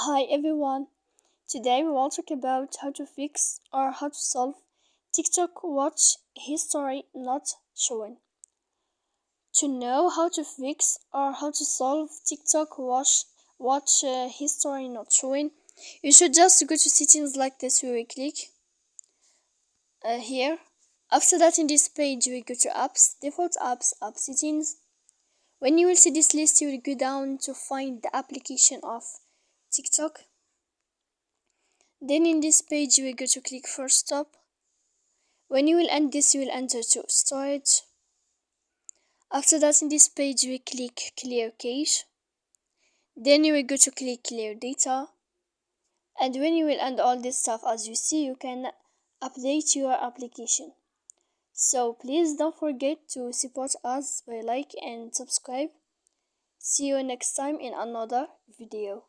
Hi everyone. Today we will talk about how to fix or how to solve TikTok watch history not showing. To know how to fix or how to solve TikTok watch history not showing, you should just go to settings like this. We will click here. After that, in this page, we go to apps, default apps, app settings. When you will see this list, you will go down to find the application of TikTok. Then in this page, you will go to click first stop. When you will end this, you will enter to storage. After that, in this page, you will click clear cache. Then you will go to click clear data. And when you will end all this stuff, as you see, you can update your application. So please don't forget to support us by like and subscribe. See you next time in another video.